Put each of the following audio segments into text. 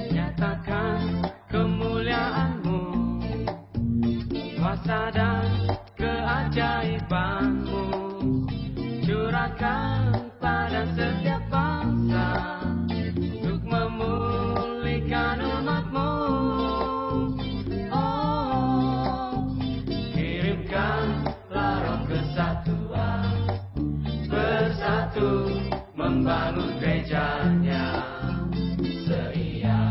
Nyatakan kemuliaan-Mu, kuasa dan keajaiban-Mu, curahkan pada setiap bangsa untuk memulihkan umat-Mu. Oh, kirimkanlah Roh kesatuan, bersatu membangun gereja-Nya, seia,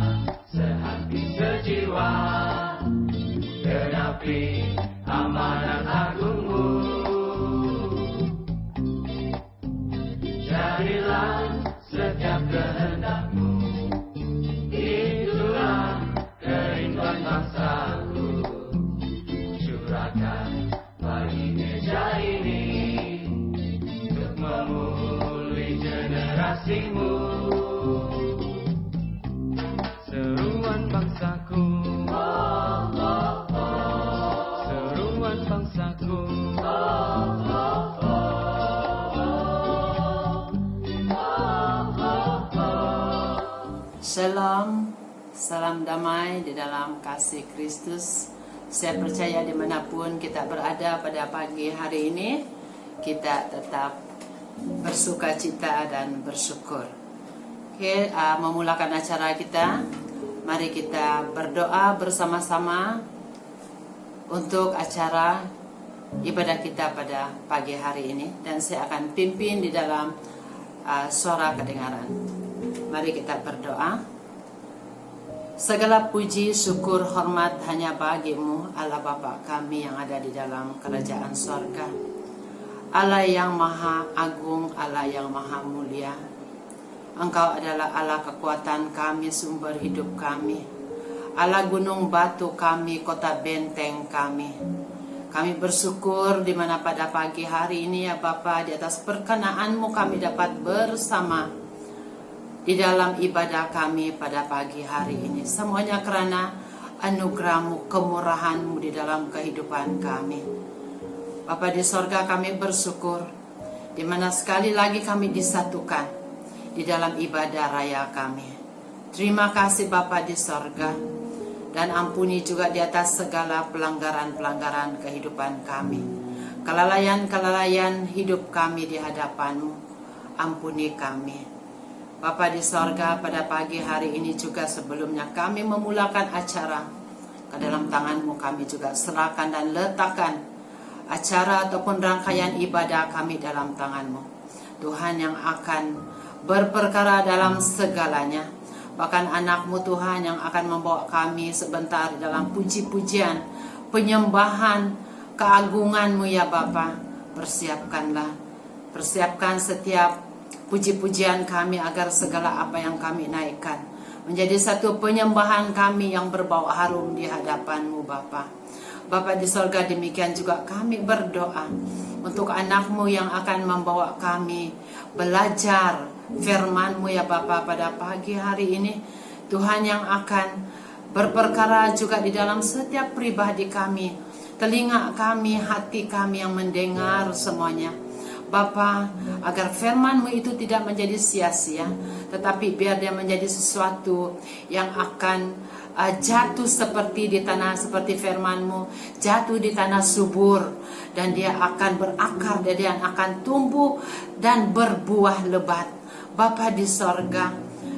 sehati, sejiwa, genapi amanat agung-Mu. Jadilah setiap kehendak-Mu, itulah kerinduan bangsaku. Curahkan bagi gereja ini untuk memulih generasi-Mu. Seruan bangsaku, seruan bangsaku, Shalom, salam damai di dalam kasih Kristus. Saya percaya dimanapun kita berada pada pagi hari ini, kita tetap bersuka cita dan bersyukur. Oke, memulakan acara kita, mari kita berdoa bersama-sama untuk acara ibadah kita pada pagi hari ini. Dan saya akan pimpin di dalam suara kedengaran. Mari kita berdoa. Segala puji, syukur, hormat hanya bagi-Mu, Allah Bapa kami yang ada di dalam kerajaan sorga. Allah yang maha agung, Allah yang maha mulia. Engkau adalah Allah kekuatan kami, sumber hidup kami, Allah gunung batu kami, kota benteng kami. Kami bersyukur di mana pada pagi hari ini ya Bapa, di atas perkenan-Mu kami dapat bersama di dalam ibadah kami pada pagi hari ini. Semuanya karena anugerah-Mu, kemurahan-Mu di dalam kehidupan kami. Bapa di sorga, kami bersyukur di mana sekali lagi kami disatukan di dalam ibadah raya kami. Terima kasih Bapa di sorga, dan ampuni juga di atas segala pelanggaran-pelanggaran kehidupan kami, kelalaian-kelalaian hidup kami di hadapan-Mu. Ampuni kami Bapa di sorga. Pada pagi hari ini juga sebelumnya kami memulakan acara, ke dalam tangan-Mu kami juga serahkan dan letakkan acara ataupun rangkaian ibadah kami dalam tangan-Mu, Tuhan, yang akan berperkara dalam segalanya. Bahkan anak-Mu Tuhan yang akan membawa kami sebentar dalam puji-pujian, penyembahan, keagungan-Mu ya Bapa. Persiapkan setiap puji-pujian kami agar segala apa yang kami naikkan menjadi satu penyembahan kami yang berbau harum di hadapan-Mu Bapa. Bapa di sorga, demikian juga kami berdoa untuk anak-Mu yang akan membawa kami belajar firman-Mu ya Bapa pada pagi hari ini. Tuhan, yang akan berperkara juga di dalam setiap pribadi kami, telinga kami, hati kami yang mendengar semuanya Bapa, agar firman-Mu itu tidak menjadi sia-sia, tetapi biar dia menjadi sesuatu yang akan jatuh seperti di tanah, seperti firman-Mu, jatuh di tanah subur, dan dia akan berakar, dan dia akan tumbuh dan berbuah lebat. Bapa di sorga,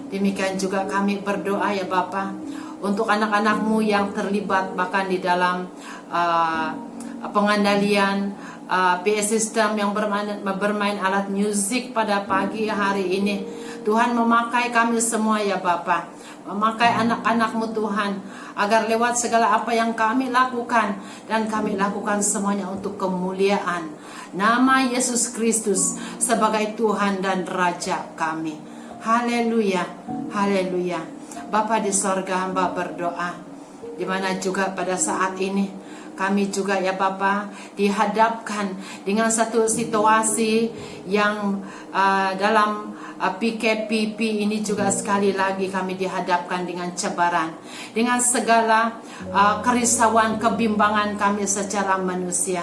demikian juga kami berdoa ya Bapa, untuk anak-anak-Mu yang terlibat bahkan di dalam pengandalian PA system yang bermain alat musik pada pagi hari ini. Tuhan, memakai kami semua ya Bapa, memakai anak-anak-Mu Tuhan, agar lewat segala apa yang kami lakukan, dan kami lakukan semuanya untuk kemuliaan nama Yesus Kristus sebagai Tuhan dan Raja kami. Haleluya, haleluya. Bapa di sorga, hamba berdoa di mana juga pada saat ini kami juga ya Bapa dihadapkan dengan satu situasi yang dalam PKPP ini juga sekali lagi kami dihadapkan dengan cabaran, dengan segala kerisauan, kebimbangan kami secara manusia.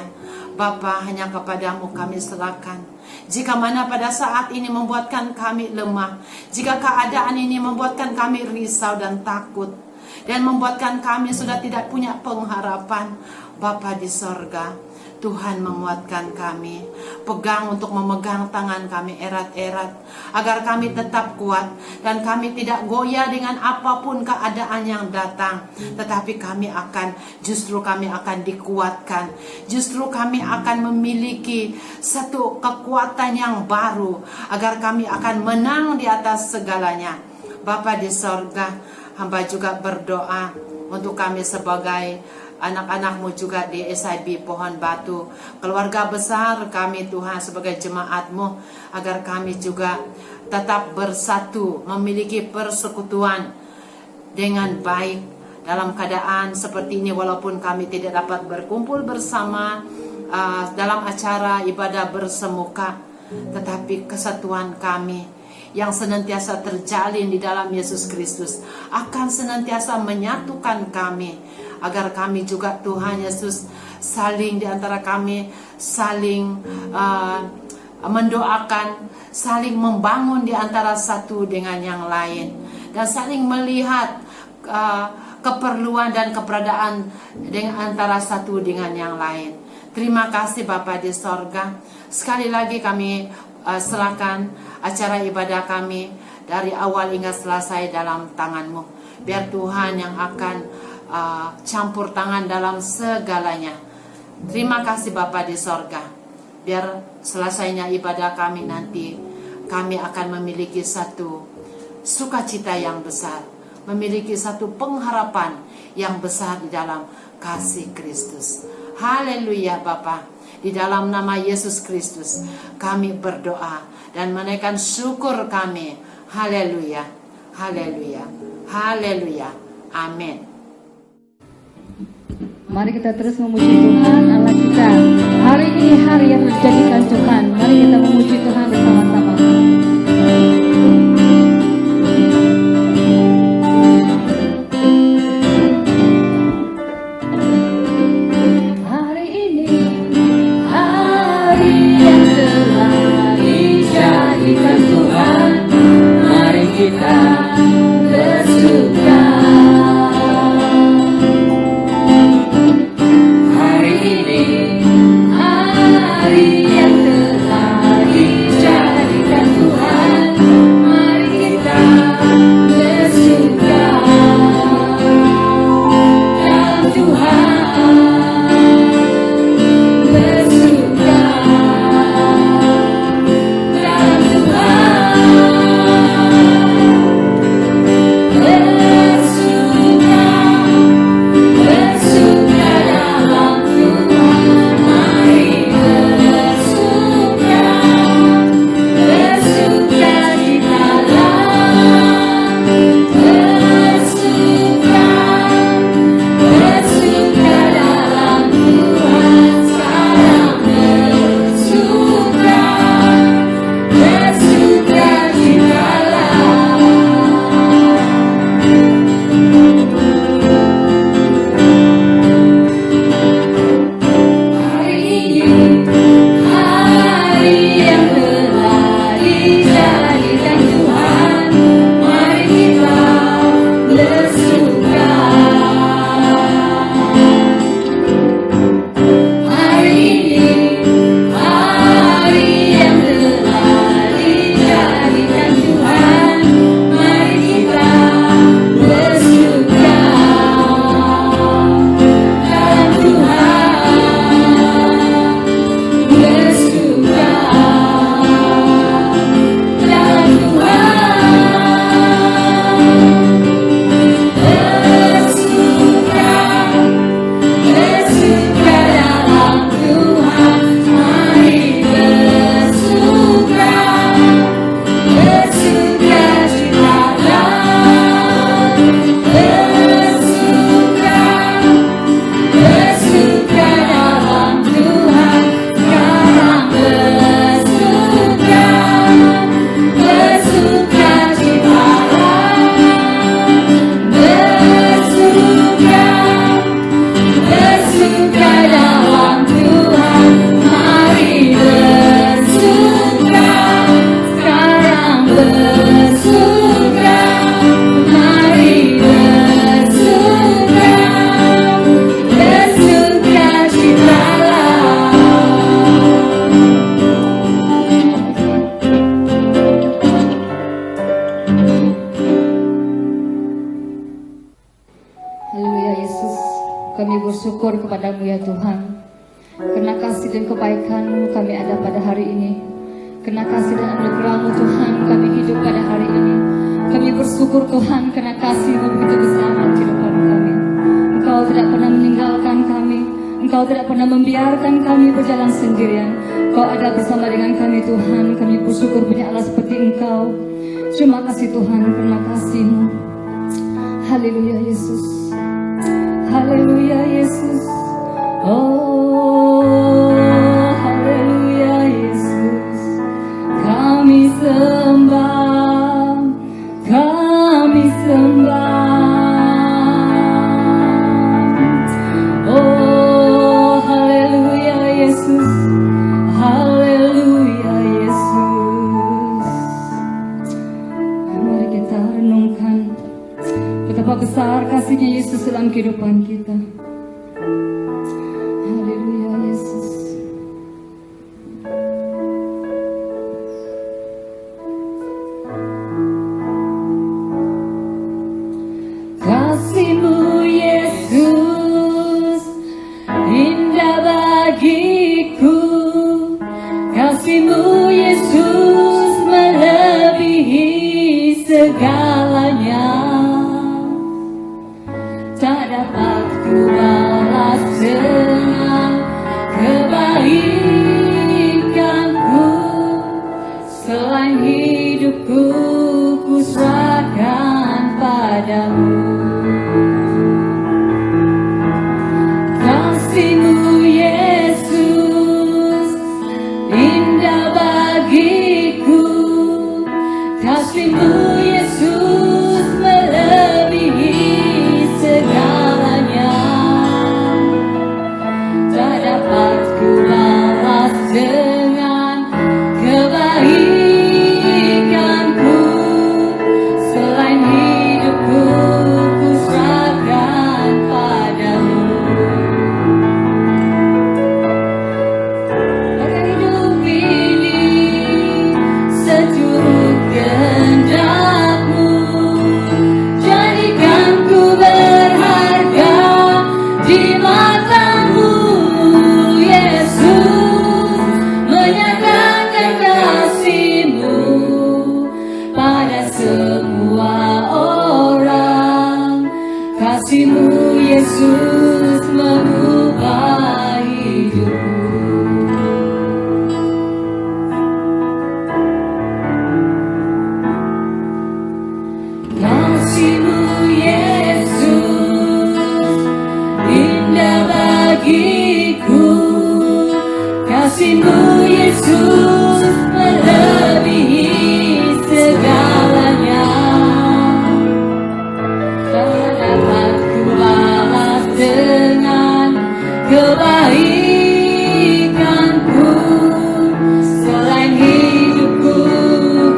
Bapa, hanya kepadamu kami serahkan. Jika mana pada saat ini membuatkan kami lemah, jika keadaan ini membuatkan kami risau dan takut, dan membuatkan kami sudah tidak punya pengharapan, Bapa di sorga, Tuhan menguatkan kami. Pegang untuk memegang tangan kami erat-erat, agar kami tetap kuat dan kami tidak goyah dengan apapun keadaan yang datang. Tetapi kami akan dikuatkan. Justru kami akan memiliki satu kekuatan yang baru, agar kami akan menang di atas segalanya. Bapa di sorga, hamba juga berdoa untuk kami sebagai anak-anakmu juga di SIB Pohon Batu, keluarga besar kami Tuhan sebagai jemaatmu, agar kami juga tetap bersatu, memiliki persekutuan dengan baik dalam keadaan seperti ini. Walaupun kami tidak dapat berkumpul bersama dalam acara ibadah bersemuka, tetapi kesatuan kami yang senantiasa terjalin di dalam Yesus Kristus akan senantiasa menyatukan kami, agar kami juga Tuhan Yesus saling di antara kami, saling mendoakan, saling membangun di antara satu dengan yang lain, dan saling melihat keperluan dan keberadaan dengan antara satu dengan yang lain. Terima kasih Bapa di sorga. Sekali lagi kami serahkan acara ibadah kami dari awal hingga selesai dalam tangan-Mu. Biar Tuhan yang akan campur tangan dalam segalanya. Terima kasih Bapa di sorga. Biar selesainya ibadah kami nanti, kami akan memiliki satu sukacita yang besar, memiliki satu pengharapan yang besar di dalam kasih Kristus. Haleluya Bapa. Di dalam nama Yesus Kristus kami berdoa dan menaikkan syukur kami. Haleluya, haleluya, haleluya. Amin. Mari kita terus memuji Tuhan Allah kita. Hari ini hari yang menjadikan Tuhan. Mari kita memuji Tuhan bersama-sama. Kami bersyukur kepadamu ya Tuhan. Karena kasih dan kebaikan-Mu kami ada pada hari ini. Karena kasih dan anugerah-Mu Tuhan kami hidup pada hari ini. Kami bersyukur Tuhan karena kasih-Mu begitu besar dalam kehidupan kami. Engkau tidak pernah meninggalkan kami. Engkau tidak pernah membiarkan kami berjalan sendirian. Engkau ada bersama dengan kami Tuhan. Kami bersyukur punya Allah seperti Engkau. Terima kasih Tuhan karena kasih-Mu. Haleluya Yesus. Haleluya Yesus. Oh, haleluya Yesus. Kami sembah, kami sembah. Oh, haleluya Yesus. Haleluya Yesus. Mari kita renungkan betapa besar kasih-Nya Yesus dalam kehidupan kita. Haleluya Yesus. Kasih-Mu Yesus indah bagiku. Kasih-Mu Yesus melebihi segalanya. Tak dapat ku balas dengan kebaikan-Ku. Selain hidupku ku serahkan padamu. Kasih-Mu Yesus indah bagiku. Kasih-Mu Yesus melebihi segalanya. Tak dapat ku balas dengan kebaikan-Ku. Selain hidupku ku serahkan padamu. Agar hidup ini seturut kehendak-Mu. Jadikan ku berharga di mata-Mu Yesus. Menyatakan kasih-Mu pada semua orang. Kasih-Mu Yesus mengubah hidupku. Kasih-Mu Yesus indah bagiku. Kasih-Mu Yesus melebihi segalanya. Tak dapat ku balas dengan kebaikan-Ku. Selain hidupku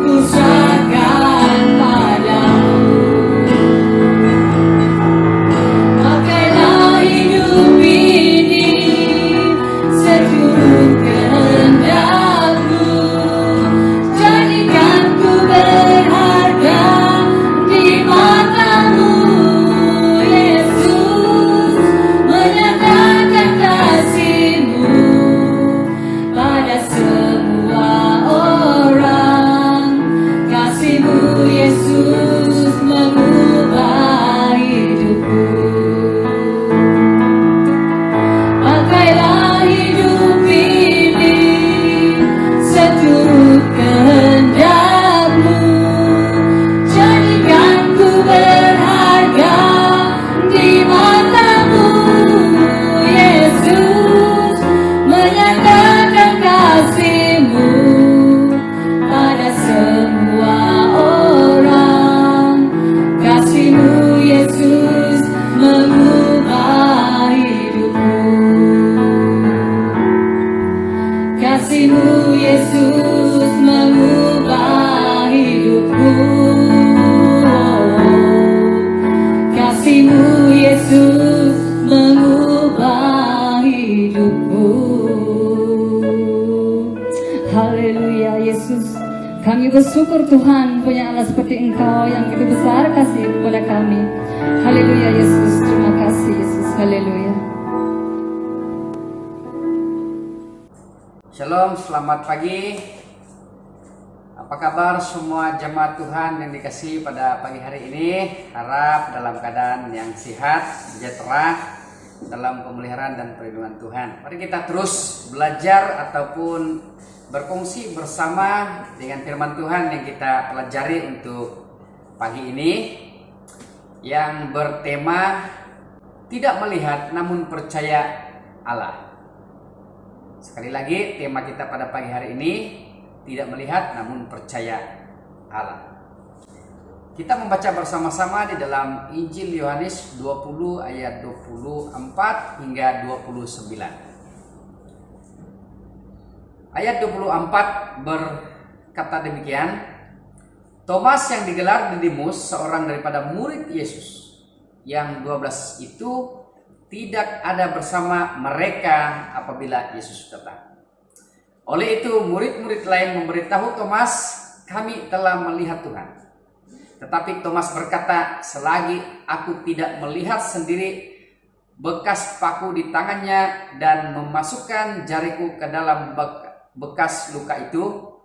ku serahkan padamu. Pakailah hidup ini seturut kehendak-Mu. Jadikan ku berharga di mata-Mu Yesus. Menyatakan kasih-Mu pada semua orang. Kasih-Mu Yesus mengubah hidupku. Pakailah hidup ini seturut kehendak-Mu. Jadikan ku berharga di mata-Mu Yesus. Menyatakan kasih-Mu pada semua orang. Kasih-Mu Yesus mengubah hidupku. Kasih-Mu Yesus mengubah hidupku. Kasih-Mu Yesus mengubah hidupku. Haleluya Yesus. Kami bersyukur Tuhan punya Allah seperti Engkau yang begitu besar kasih kepada kami. Haleluya Yesus. Terima kasih Yesus. Haleluya. Shalom, selamat pagi. Apa kabar semua jemaat Tuhan yang dikasihi pada pagi hari ini? Harap dalam keadaan yang sehat, sejahtera, dalam pemeliharaan dan perlindungan Tuhan. Mari kita terus belajar ataupun berfungsi bersama dengan firman Tuhan yang kita pelajari untuk pagi ini, yang bertema tidak melihat namun percaya Allah. Sekali lagi, tema kita pada pagi hari ini tidak melihat namun percaya Allah. Kita membaca bersama-sama di dalam Injil Yohanes 20 ayat 24 hingga 29. Ayat 24 berkata demikian, Thomas yang digelar Didimus, seorang daripada murid Yesus yang 12 itu, tidak ada bersama mereka apabila Yesus datang. Oleh itu murid-murid lain memberitahu Thomas, kami telah melihat Tuhan. Tetapi Thomas berkata, selagi aku tidak melihat sendiri bekas paku di tangannya dan memasukkan jariku ke dalam bekas luka itu,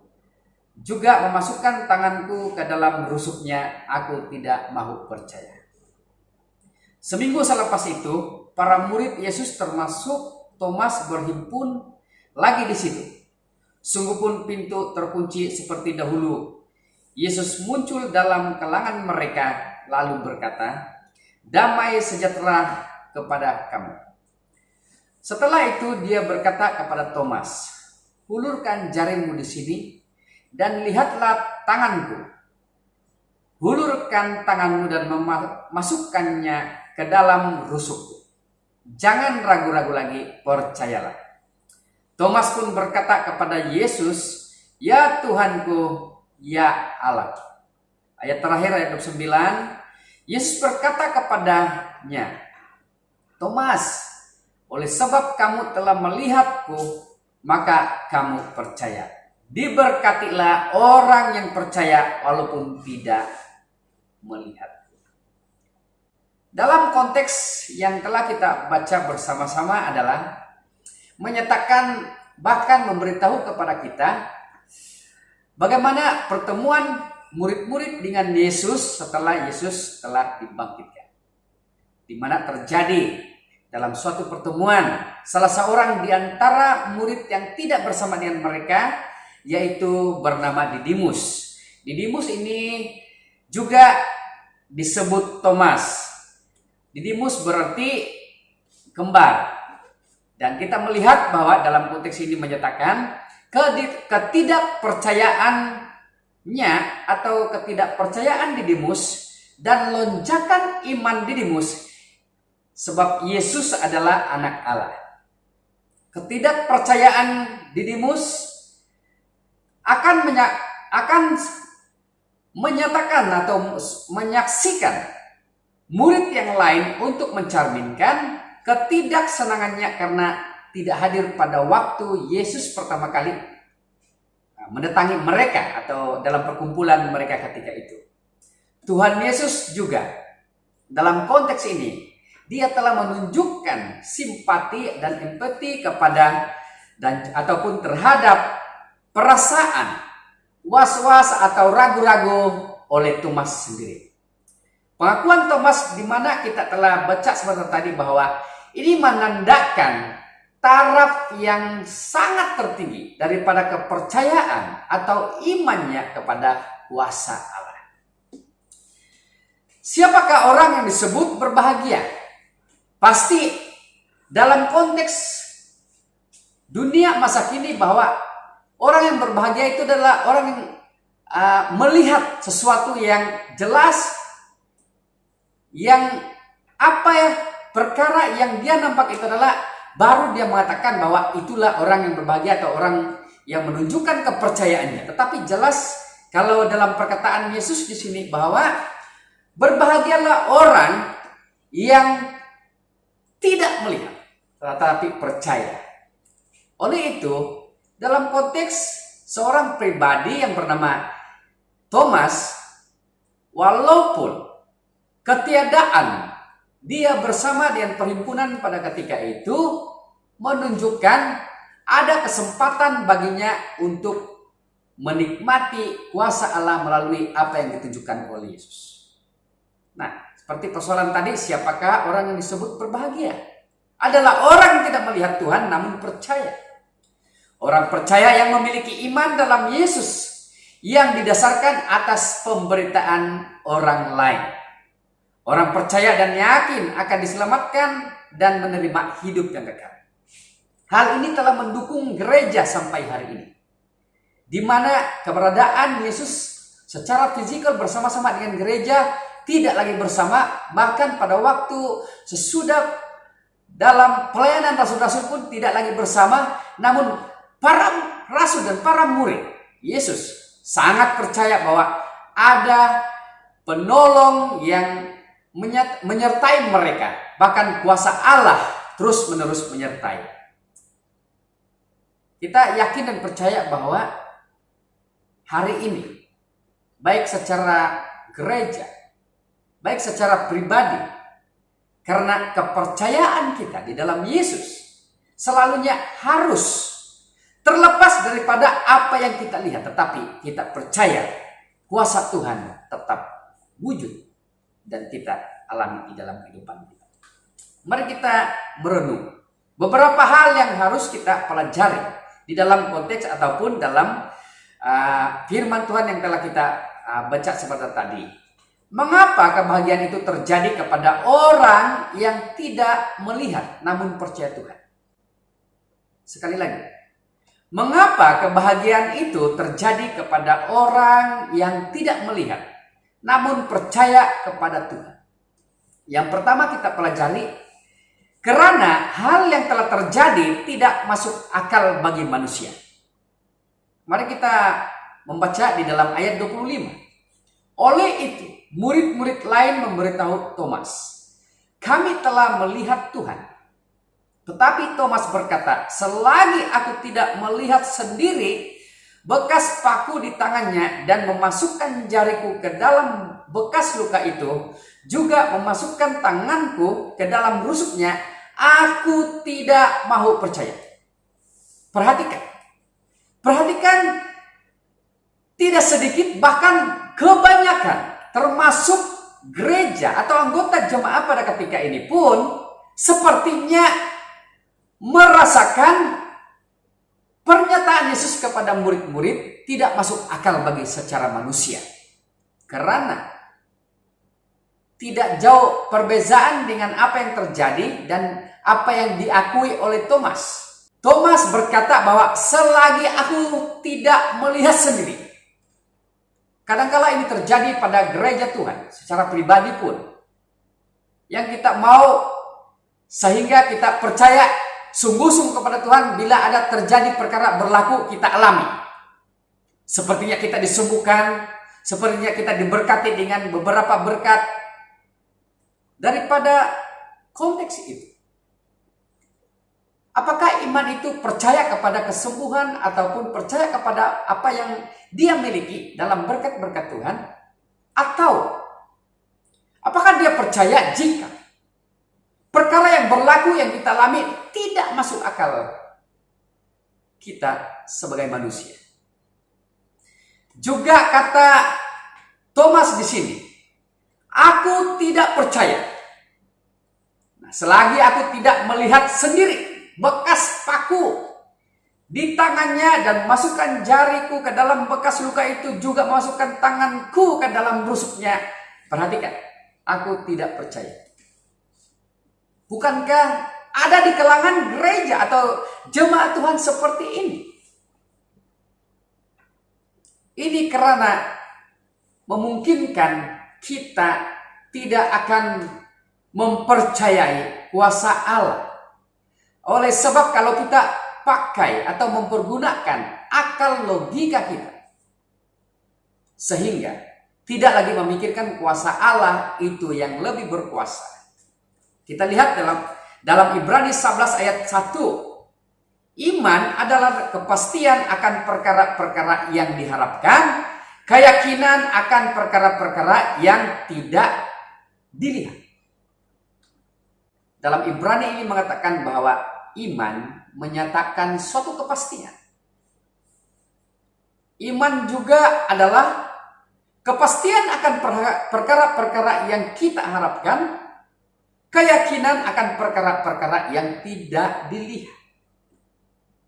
juga memasukkan tanganku ke dalam rusuknya, aku tidak mau percaya. Seminggu selepas itu, para murid Yesus termasuk Thomas berhimpun lagi di situ. Sungguh pun pintu terkunci seperti dahulu. Yesus muncul dalam kalangan mereka lalu berkata, damai sejahtera kepada kamu. Setelah itu dia berkata kepada Thomas, hulurkan jarimu di sini dan lihatlah tanganku. Hulurkan tanganmu dan memasukkannya ke dalam rusukku. Jangan ragu-ragu lagi, percayalah. Thomas pun berkata kepada Yesus, ya Tuhanku, ya Allah. Ayat terakhir, ayat 29, Yesus berkata kepadanya, Thomas, oleh sebab kamu telah melihatku, maka kamu percaya. Diberkatilah orang yang percaya walaupun tidak melihat. Dalam konteks yang telah kita baca bersama-sama adalah menyatakan, bahkan memberitahu kepada kita bagaimana pertemuan murid-murid dengan Yesus setelah Yesus telah dibangkitkan. Di mana terjadi dalam suatu pertemuan salah seorang di antara murid yang tidak bersama dengan mereka, yaitu bernama Didimus. Didimus ini juga disebut Thomas. Didimus berarti kembar. Dan kita melihat bahwa dalam konteks ini menyatakan ketidakpercayaannya atau ketidakpercayaan Didimus dan lonjakan iman Didimus sebab Yesus adalah anak Allah. Ketidakpercayaan Didimus akan menyatakan atau menyaksikan murid yang lain untuk mencerminkan ketidaksenangannya karena tidak hadir pada waktu Yesus pertama kali mendatangi mereka atau dalam perkumpulan mereka ketika itu. Tuhan Yesus juga dalam konteks ini dia telah menunjukkan simpati dan empati kepada ataupun terhadap perasaan was-was atau ragu-ragu oleh Thomas sendiri. Pengakuan Thomas di mana kita telah baca sebentar tadi bahwa ini menandakan taraf yang sangat tertinggi daripada kepercayaan atau imannya kepada kuasa Allah. Siapakah orang yang disebut berbahagia? Pasti dalam konteks dunia masa kini bahwa orang yang berbahagia itu adalah orang yang melihat sesuatu yang jelas, yang perkara yang dia nampak itu adalah baru dia mengatakan bahwa itulah orang yang berbahagia atau orang yang menunjukkan kepercayaannya. Tetapi jelas kalau dalam perkataan Yesus di sini bahwa berbahagialah orang yang tidak melihat tetapi percaya. Oleh itu, dalam konteks seorang pribadi yang bernama Thomas, walaupun ketiadaan dia bersama dengan perhimpunan pada ketika itu menunjukkan ada kesempatan baginya untuk menikmati kuasa Allah melalui apa yang ditunjukkan oleh Yesus. Nah, seperti persoalan tadi, siapakah orang yang disebut berbahagia? Adalah orang yang tidak melihat Tuhan namun percaya. Orang percaya yang memiliki iman dalam Yesus yang didasarkan atas pemberitaan orang lain. Orang percaya dan yakin akan diselamatkan dan menerima hidup yang kekal. Hal ini telah mendukung gereja sampai hari ini, di mana keberadaan Yesus secara fisikal bersama-sama dengan gereja tidak lagi bersama, bahkan pada waktu sesudah dalam pelayanan rasul-rasul pun tidak lagi bersama. Namun para rasul dan para murid Yesus sangat percaya bahwa ada penolong yang menyertai mereka. Bahkan kuasa Allah terus-menerus menyertai. Kita yakin dan percaya bahwa hari ini, baik secara gereja, baik secara pribadi, karena kepercayaan kita di dalam Yesus selalunya harus terlepas daripada apa yang kita lihat, tetapi kita percaya kuasa Tuhan tetap wujud dan kita alami di dalam kehidupan kita. Mari kita merenung beberapa hal yang harus kita pelajari di dalam konteks ataupun dalam firman Tuhan yang telah kita baca sebentar tadi. Mengapa kebahagiaan itu terjadi kepada orang yang tidak melihat namun percaya Tuhan? Sekali lagi, mengapa kebahagiaan itu terjadi kepada orang yang tidak melihat namun percaya kepada Tuhan? Yang pertama kita pelajari, karena hal yang telah terjadi tidak masuk akal bagi manusia. Mari kita membaca di dalam ayat 25. Oleh itu, murid-murid lain memberitahu Thomas, "Kami telah melihat Tuhan." Tetapi Thomas berkata, "Selagi aku tidak melihat sendiri bekas paku di tangannya dan memasukkan jariku ke dalam bekas luka itu, juga memasukkan tanganku ke dalam rusuknya, aku tidak mau percaya." Perhatikan, tidak sedikit bahkan kebanyakan termasuk gereja atau anggota jemaat pada ketika ini pun sepertinya merasakan pernyataan Yesus kepada murid-murid tidak masuk akal bagi secara manusia. Karena tidak jauh perbezaan dengan apa yang terjadi dan apa yang diakui oleh Thomas. Thomas berkata bahwa selagi aku tidak melihat sendiri. Kadangkala ini terjadi pada gereja Tuhan secara pribadi pun. Yang kita mau sehingga kita percaya sungguh-sungguh kepada Tuhan bila ada terjadi perkara berlaku kita alami. Sepertinya kita disembuhkan, sepertinya kita diberkati dengan beberapa berkat. Daripada konteks itu, apakah iman itu percaya kepada kesembuhan ataupun percaya kepada apa yang dia miliki dalam berkat-berkat Tuhan? Atau apakah dia percaya jika perkara yang berlaku yang kita alami tidak masuk akal kita sebagai manusia? Juga kata Thomas di sini, "Aku tidak percaya. Nah, selagi aku tidak melihat sendiri bekas paku di tangannya dan masukkan jariku ke dalam bekas luka itu, juga masukkan tanganku ke dalam rusuknya." Perhatikan, aku tidak percaya. Bukankah ada di kalangan gereja atau jemaat Tuhan seperti ini? Ini karena memungkinkan kita tidak akan mempercayai kuasa Allah. Oleh sebab kalau kita pakai atau mempergunakan akal logika kita, sehingga tidak lagi memikirkan kuasa Allah itu yang lebih berkuasa. Kita lihat dalam Ibrani 11 ayat 1. Iman adalah kepastian akan perkara-perkara yang diharapkan, keyakinan akan perkara-perkara yang tidak dilihat. Dalam Ibrani ini mengatakan bahwa iman menyatakan suatu kepastian. Iman juga adalah kepastian akan perkara-perkara yang kita harapkan, keyakinan akan perkara-perkara yang tidak dilihat.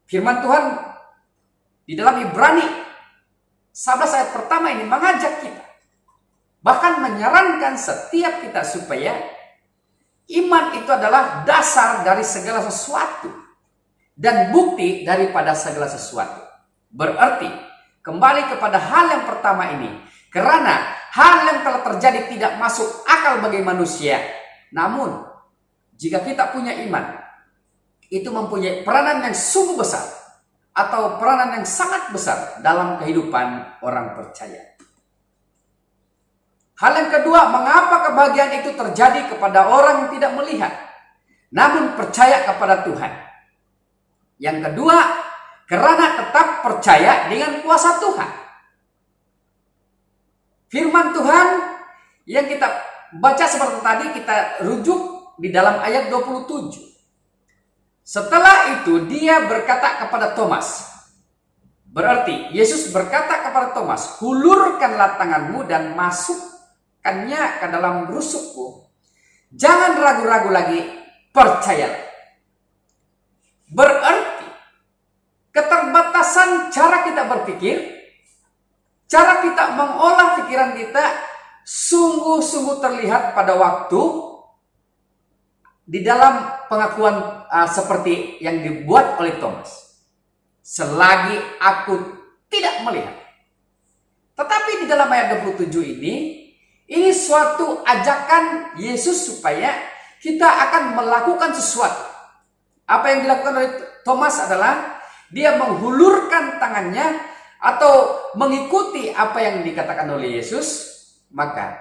Firman Tuhan di dalam Ibrani 11 ayat pertama ini mengajak kita, bahkan menyarankan setiap kita supaya iman itu adalah dasar dari segala sesuatu dan bukti daripada segala sesuatu. Berarti kembali kepada hal yang pertama ini, karena hal yang telah terjadi tidak masuk akal bagi manusia. Namun jika kita punya iman, itu mempunyai peranan yang sungguh besar atau peranan yang sangat besar dalam kehidupan orang percaya. Hal yang kedua, mengapa kebahagiaan itu terjadi kepada orang yang tidak melihat, namun percaya kepada Tuhan? Yang kedua, karena tetap percaya dengan kuasa Tuhan. Firman Tuhan yang kita baca seperti tadi, kita rujuk di dalam ayat 27. Setelah itu dia berkata kepada Thomas, berarti Yesus berkata kepada Thomas, hulurkanlah tanganmu dan masukkannya ke dalam rusukku. Jangan ragu-ragu lagi, percayalah. Berarti keterbatasan cara kita berpikir, cara kita mengolah pikiran kita sungguh-sungguh terlihat pada waktu di dalam pengakuan seperti yang dibuat oleh Thomas. Selagi aku tidak melihat. Tetapi di dalam ayat 27 ini suatu ajakan Yesus supaya kita akan melakukan sesuatu. Apa yang dilakukan oleh Thomas adalah dia menghulurkan tangannya atau mengikuti apa yang dikatakan oleh Yesus. Maka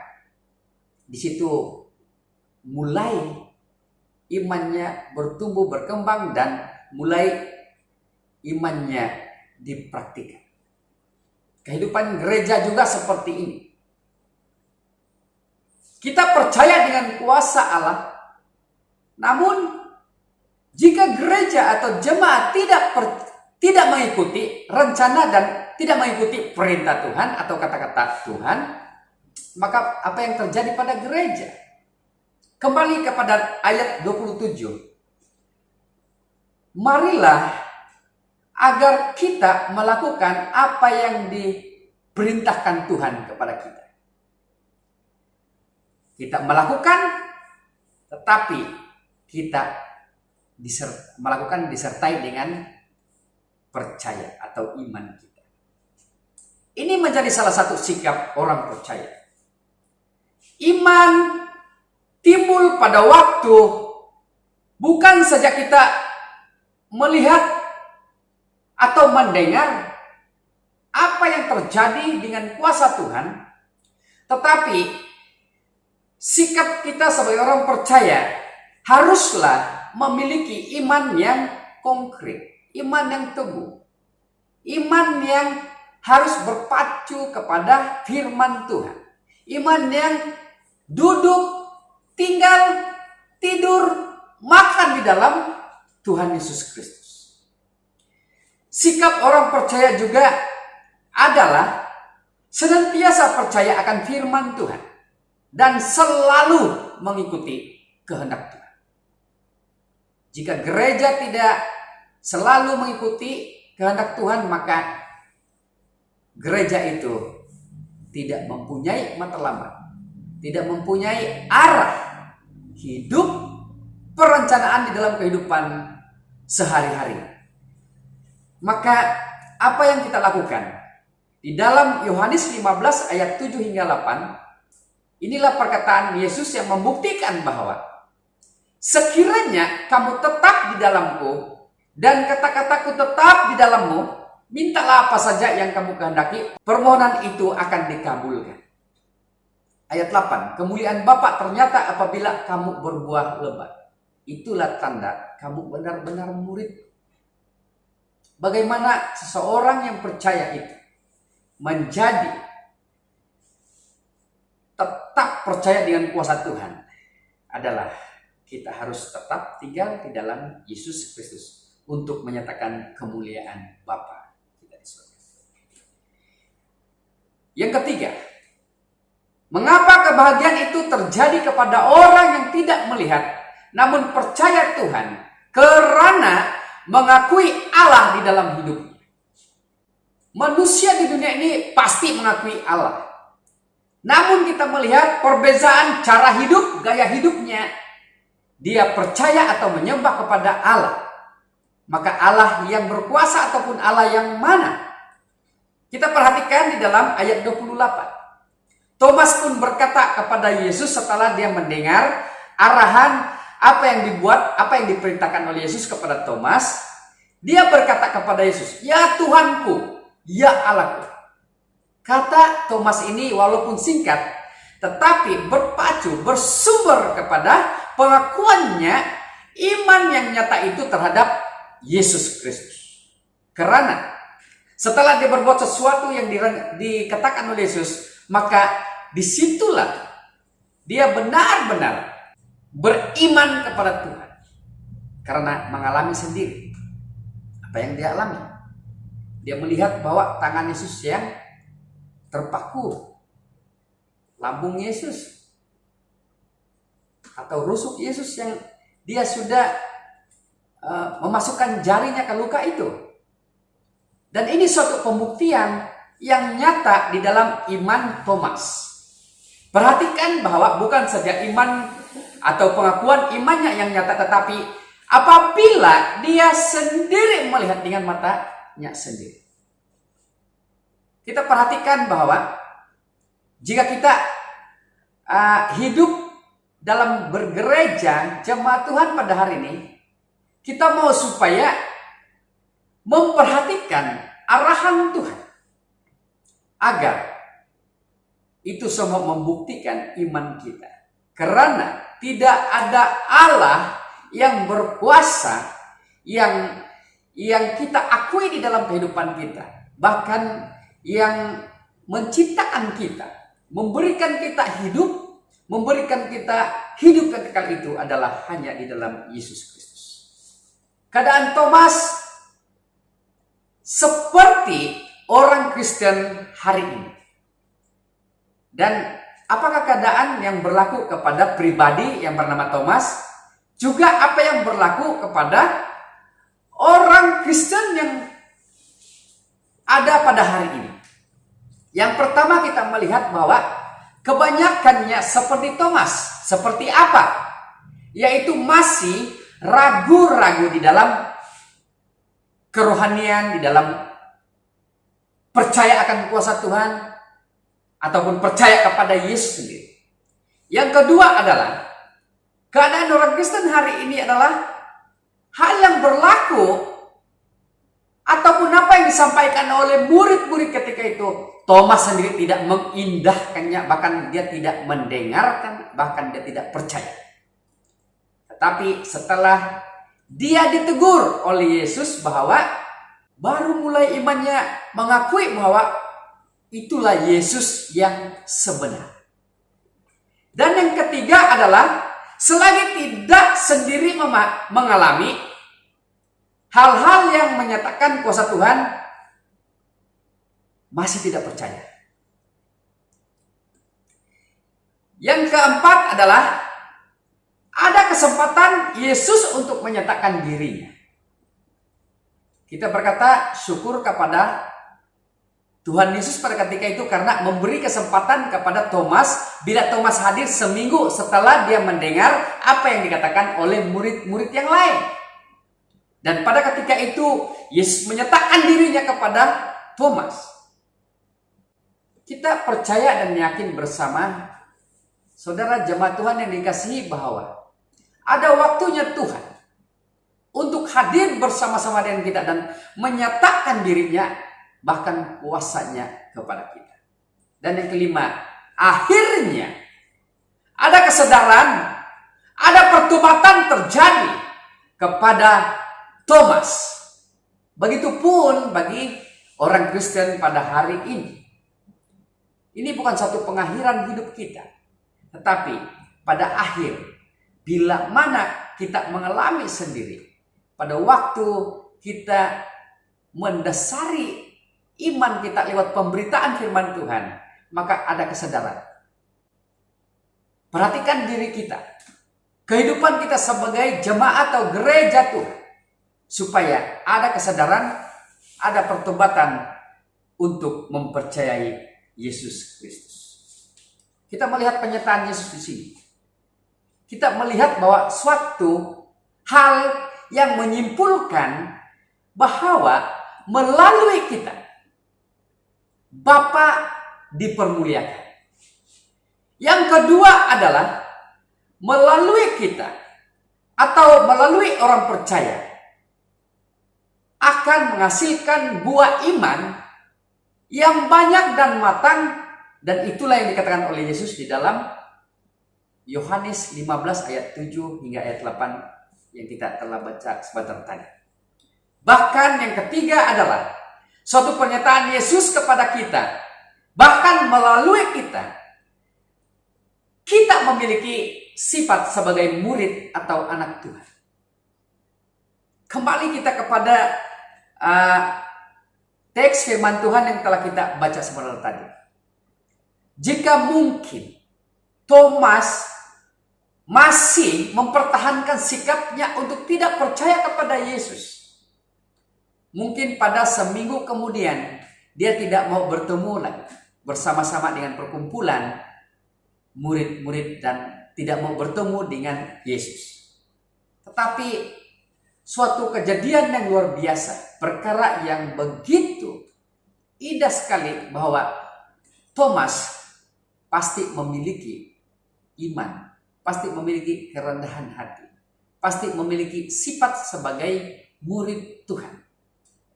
di situ mulai imannya bertumbuh berkembang dan mulai imannya dipraktikkan. Kehidupan gereja juga seperti ini. Kita percaya dengan kuasa Allah, namun jika gereja atau jemaat tidak mengikuti rencana dan tidak mengikuti perintah Tuhan atau kata-kata Tuhan, maka apa yang terjadi pada gereja? Kembali kepada ayat 27. Marilah agar kita melakukan apa yang diperintahkan Tuhan kepada kita. Kita melakukan, tetapi kita melakukan disertai dengan percaya atau iman kita. Ini menjadi salah satu sikap orang percaya. Iman timbul pada waktu bukan saja kita melihat atau mendengar apa yang terjadi dengan kuasa Tuhan, tetapi sikap kita sebagai orang percaya haruslah memiliki iman yang konkret, iman yang teguh, iman yang harus berpacu kepada firman Tuhan, iman yang duduk, tinggal, tidur, makan di dalam Tuhan Yesus Kristus. Sikap orang percaya juga adalah senantiasa percaya akan firman Tuhan dan selalu mengikuti kehendak Tuhan. Jika gereja tidak selalu mengikuti kehendak Tuhan, maka gereja itu tidak mempunyai matlamat, tidak mempunyai arah hidup, perencanaan di dalam kehidupan sehari-hari. Maka apa yang kita lakukan? Di dalam Yohanes 15 ayat 7 hingga 8, inilah perkataan Yesus yang membuktikan bahwa sekiranya kamu tetap di dalamku dan kata-kataku tetap di dalammu, mintalah apa saja yang kamu kehendaki, permohonan itu akan dikabulkan. Ayat 8, kemuliaan Bapa ternyata apabila kamu berbuah lebat. Itulah tanda kamu benar-benar murid. Bagaimana seseorang yang percaya itu menjadi tetap percaya dengan kuasa Tuhan adalah kita harus tetap tinggal di dalam Yesus Kristus untuk menyatakan kemuliaan Bapa kita di surga. Yang ketiga, mengapa kebahagiaan itu terjadi kepada orang yang tidak melihat namun percaya Tuhan? Karena mengakui Allah di dalam hidupnya. Manusia di dunia ini pasti mengakui Allah. Namun kita melihat perbezaan cara hidup, gaya hidupnya. Dia percaya atau menyembah kepada Allah. Maka Allah yang berkuasa ataupun Allah yang mana? Kita perhatikan di dalam ayat 28. Thomas pun berkata kepada Yesus setelah dia mendengar arahan apa yang diperintahkan oleh Yesus kepada Thomas. Dia berkata kepada Yesus, "Ya Tuhanku, ya Allahku." Kata Thomas ini walaupun singkat, tetapi berpacu, bersumber kepada pengakuannya iman yang nyata itu terhadap Yesus Kristus. Karena setelah dia berbuat sesuatu yang dikatakan oleh Yesus, maka disitulah dia benar-benar beriman kepada Tuhan. Karena mengalami sendiri apa yang dia alami. Dia melihat bahwa tangan Yesus yang terpaku, lambung Yesus, atau rusuk Yesus yang dia sudah memasukkan jarinya ke luka itu. Dan ini suatu pembuktian yang nyata di dalam iman Thomas. Perhatikan bahwa bukan saja iman atau pengakuan imannya yang nyata, tetapi apabila dia sendiri melihat dengan matanya sendiri. Kita perhatikan bahwa jika kita hidup dalam bergereja jemaat Tuhan pada hari ini, kita mau supaya memperhatikan arahan Tuhan agar itu semua membuktikan iman kita. Karena tidak ada Allah yang berkuasa yang kita akui di dalam kehidupan kita, bahkan yang menciptakan kita, memberikan kita hidup, memberikan kita hidup yang kekal itu adalah hanya di dalam Yesus Kristus. Keadaan Thomas seperti orang Kristen hari ini. Dan apakah keadaan yang berlaku kepada pribadi yang bernama Thomas juga apa yang berlaku kepada orang Kristen yang ada pada hari ini? Yang pertama kita melihat bahwa kebanyakannya seperti Thomas. Seperti apa? Yaitu masih ragu-ragu di dalam kerohanian, di dalam percaya akan kuasa Tuhan, ataupun percaya kepada Yesus sendiri. Yang kedua adalah keadaan orang Kristen hari ini adalah hal yang berlaku ataupun apa yang disampaikan oleh murid-murid ketika itu. Thomas sendiri tidak mengindahkannya, bahkan dia tidak mendengarkan, bahkan dia tidak percaya. Tetapi setelah dia ditegur oleh Yesus bahwa baru mulai imannya mengakui bahwa itulah Yesus yang sebenar. Dan yang ketiga adalah selagi tidak sendiri mengalami hal-hal yang menyatakan kuasa Tuhan, masih tidak percaya. Yang keempat adalah ada kesempatan Yesus untuk menyatakan dirinya. Kita berkata syukur kepada Tuhan Yesus pada ketika itu karena memberi kesempatan kepada Thomas bila Thomas hadir seminggu setelah dia mendengar apa yang dikatakan oleh murid-murid yang lain. Dan pada ketika itu Yesus menyatakan dirinya kepada Thomas. Kita percaya dan yakin bersama saudara jemaat Tuhan yang dikasihi bahwa ada waktunya Tuhan untuk hadir bersama-sama dengan kita dan menyatakan dirinya, bahkan kuasanya kepada kita. Dan yang kelima, akhirnya ada kesadaran, ada pertobatan terjadi kepada Thomas. Begitupun bagi orang Kristen pada hari ini. Ini bukan satu pengakhiran hidup kita, tetapi pada akhir bila mana kita mengalami sendiri pada waktu kita mendasari iman kita lewat pemberitaan firman Tuhan, maka ada kesadaran. Perhatikan diri kita, kehidupan kita sebagai jemaat atau gereja Tuhan, supaya ada kesadaran, ada pertobatan untuk mempercayai Yesus Kristus. Kita melihat pernyataan Yesus di sini. Kita melihat bahwa suatu hal yang menyimpulkan bahwa melalui kita Bapa dipermuliakan. Yang kedua adalah melalui kita atau melalui orang percaya akan menghasilkan buah iman yang banyak dan matang, dan itulah yang dikatakan oleh Yesus di dalam Yohanes 15 ayat 7 hingga ayat 8 yang kita telah baca sebentar tadi. Bahkan yang ketiga adalah suatu pernyataan Yesus kepada kita, bahkan melalui kita memiliki sifat sebagai murid atau anak Tuhan. Kembali kita kepada teks firman Tuhan yang telah kita baca sebentar tadi. Jika mungkin Thomas masih mempertahankan sikapnya untuk tidak percaya kepada Yesus, mungkin pada seminggu kemudian dia tidak mau bertemu lagi bersama-sama dengan perkumpulan murid-murid dan tidak mau bertemu dengan Yesus. Tetapi suatu kejadian yang luar biasa, perkara yang begitu indah sekali, bahwa Thomas pasti memiliki iman, pasti memiliki kerendahan hati, pasti memiliki sifat sebagai murid Tuhan,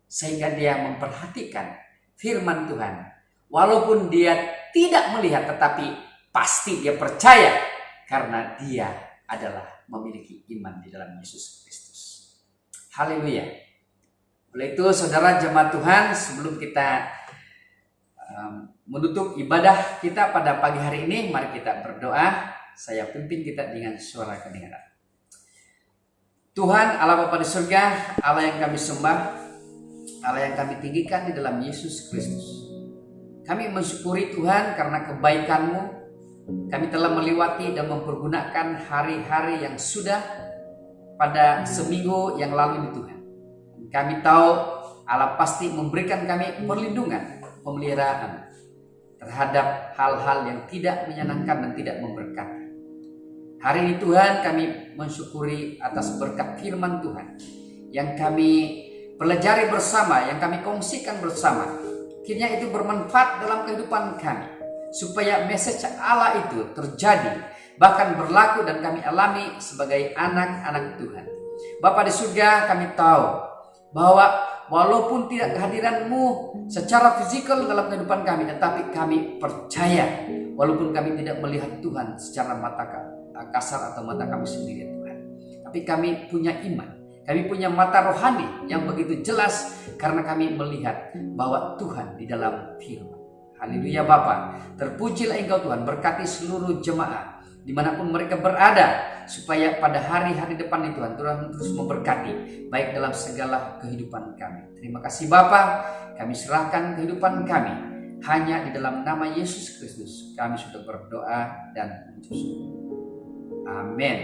sehingga dia memperhatikan firman Tuhan. Walaupun dia tidak melihat, tetapi pasti dia percaya karena dia adalah memiliki iman di dalam Yesus Kristus. Haleluya. Oleh itu, saudara jemaat Tuhan, sebelum kita menutup ibadah kita pada pagi hari ini, mari kita berdoa. Saya pimpin kita dengan suara kedengaran. Tuhan Allah Bapa di surga, Allah yang kami sembah, Allah yang kami tinggikan di dalam Yesus Kristus. Kami mensyukuri Tuhan karena kebaikan-Mu. Kami telah melewati dan mempergunakan hari-hari yang sudah pada seminggu yang lalu ini Tuhan. Kami tahu Allah pasti memberikan kami perlindungan, pemeliharaan terhadap hal-hal yang tidak menyenangkan dan tidak memberkati. Hari ini Tuhan, kami mensyukuri atas berkat firman Tuhan yang kami pelajari bersama, yang kami kongsikan bersama. Kiranya itu bermanfaat dalam kehidupan kami, supaya message Allah itu terjadi, bahkan berlaku dan kami alami sebagai anak-anak Tuhan. Bapa di surga, kami tahu bahwa walaupun tidak kehadiran-Mu secara fisikal dalam kehidupan kami, tetapi kami percaya walaupun kami tidak melihat Tuhan secara mata kasar atau mata kami sendiri Tuhan, tapi kami punya iman, kami punya mata rohani yang begitu jelas karena kami melihat bahwa Tuhan di dalam firman. Haleluya Bapa, terpujilah Engkau Tuhan, berkati seluruh jemaat dimanapun mereka berada, supaya pada hari-hari depan itu Tuhan terus memberkati baik dalam segala kehidupan kami. Terima kasih Bapa, kami serahkan kehidupan kami hanya di dalam nama Yesus Kristus. Kami sudah berdoa dan mengucap syukur. Amin.